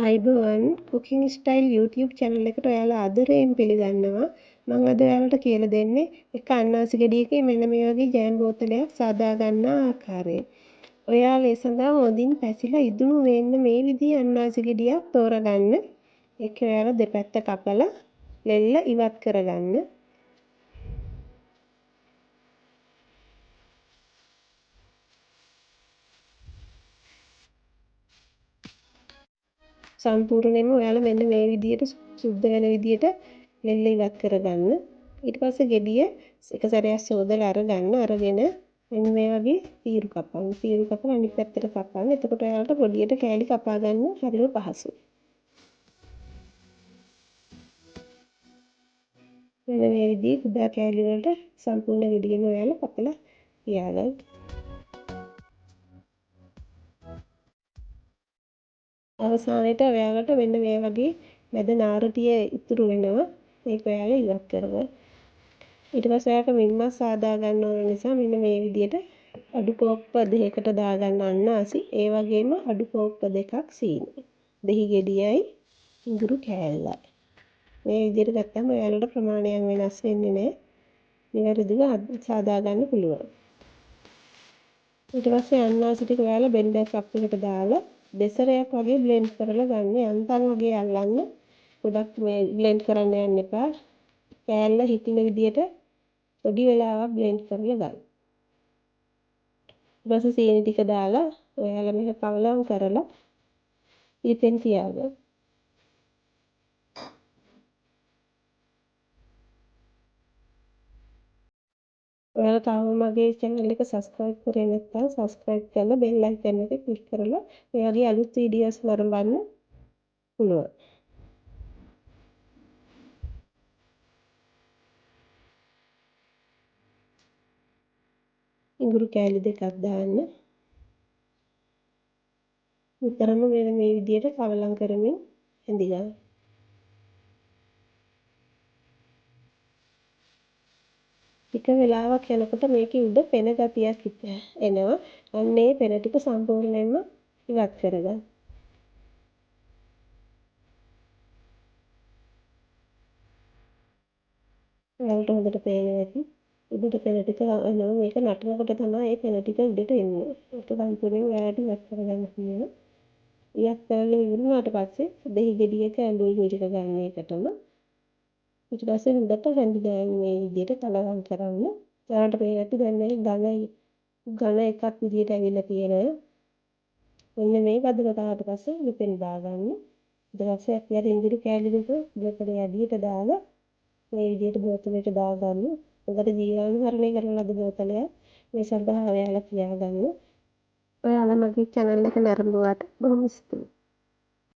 අයිබෝවන් cooking style YouTube channel එකට ඔයාලා ආදරයෙන් පිළිගන්නවා. මම අද ඔයාලට කියලා දෙන්නේ එක අන්නාසි ගෙඩියකින් මෙන්න මේ වගේ ජෑම් බෝතලයක් සාදා ගන්න ආකාරය. ඔයාලා ඒ සඳහා හොඳින් පැසිලා ඉදුණු වෙන්න මේ විදිහේ අන්නාසි ගෙඩියක් තෝරගන්න. ඒක ඔයාලා දෙපැත්ත කපලා ලෙල්ල ඉවත් කරගන්න. සම්පූර්ණයෙන්ම ඔයාලා මෙන්න මේ විදිහට සුද්ධ වෙන විදිහට ලෙල්ල ඉවත් කරගන්න. ඊට පස්සේ ගෙඩිය එක සැරයක් සෝදලා අරගෙන මෙන්න මේ වගේ පීරු කපන්න. පීරු කපලා අනිත් පැත්තට කපන්න. එතකොට ඔයාලට පොඩියට කෑලි කපා ගන්න හරිම පහසුයි. මෙන්න මේ විදිහේ කුඩා කෑලි වලට සම්පූර්ණ ගෙඩියම ඔයාලා කපලා තියාගන්න. අවසානයේට ඔයාලට මෙන්න මේ වගේ මැද නාර ටික ඉතුරු වෙනවා. ඒක ඔයාලා ඉවත් කරගන්න. ඊට පස්සේ ඔයාලට මිල්මස් සාදා ගන්න ඕන නිසා මෙන්න මේ විදිහට අඩු කෝප්ප දෙකකට දාගන්න අන්නාසි. ඒ වගේම අඩු කෝප්ප දෙකක් සීනි. දෙහි ගෙඩියයි ඉඟුරු කෑල්ලයි. මේ විදිහට ගත්තම ඔයාලට ප්‍රමාණයක් වෙනස් වෙන්නේ නැහැ. නිවැරදිව සාදා ගන්න පුළුවන්. ඊට පස්සේ අන්නාසි ටික ඔයාලා බෙන්ඩර් කප් එකට දාලා දෙසරයක් වගේ බ්ලෙන්ඩ් කරලා ගන්න. යන්තම් වගේ අල්ලන්න. ගොඩක් මේ බ්ලෙන්ඩ් කරන්න යන්න එපා. කෑල්ල හිටින විදිහට පොඩි වෙලාවක් බ්ලෙන්ඩ් කරලා ගන්න. ඊට පස්සේ සීනි ටික දාලා ඔයාලා මේක කවලම් කරලා ඊටෙන් තියාගන්න. ඔයාලා තාම මගේ channel එක subscribe කරේ නැත්නම් subscribe කරලා bell icon එක click කරලා මේ වගේ අලුත් videos නරඹන්න පුළුවන්. ඉඟුරු කෑලි දෙකක් දාන්න. විතරම මේ විදිහට කවලම් කරමින් ඇඳි ගන්න. ටික වෙලාවක් යනකොට මේකේ උඩ පෙන ගතියක් එනවා. අන්න ඒ පෙන ටික සම්පූර්ණයෙන්ම ඉවත් කරගන්න. ඔයාලට හොඳට පේනවා ඇති. උඩට පෙන ටික එනවා. මේක නටනකොට තමයි ඒ පෙන ටික උඩට එන්නේ. ඒක සම්පූර්ණයෙන් ඔයාලට ඉවත් කරගන්න තියෙනවා. ඉවත් කරලා ඉවරනාට පස්සේ දෙහි ගෙඩියක ඇඳුම් ටික ගන්න එකටම ඊට පස්සේ හොඳට රැඳි ගන්න මේ විදිහට කලවම් කරන්න. ඔයාලට පේන්නේ නැති දැන් මේ ඝන එකක් විදිහට ඇවිල්ලා තියෙනවා. මෙන්න මේ බදල තාවට පස්සේ ලිපෙන් දාගන්න. ඊට පස්සේ අපි අර ඉඟුරු කෑලි දෙක බෝතලේ ඇදියට දාලා මේ විදිහට බෝතලෙට දාගන්න. උකට ජීවාණුහරණය කරන ලද බෝතලයක්. මේ සඳහා ඔයාලා තියාගන්න. ඔයාලා මගේ channel එක නරඹුවාට බොහොම ස්තුතියි.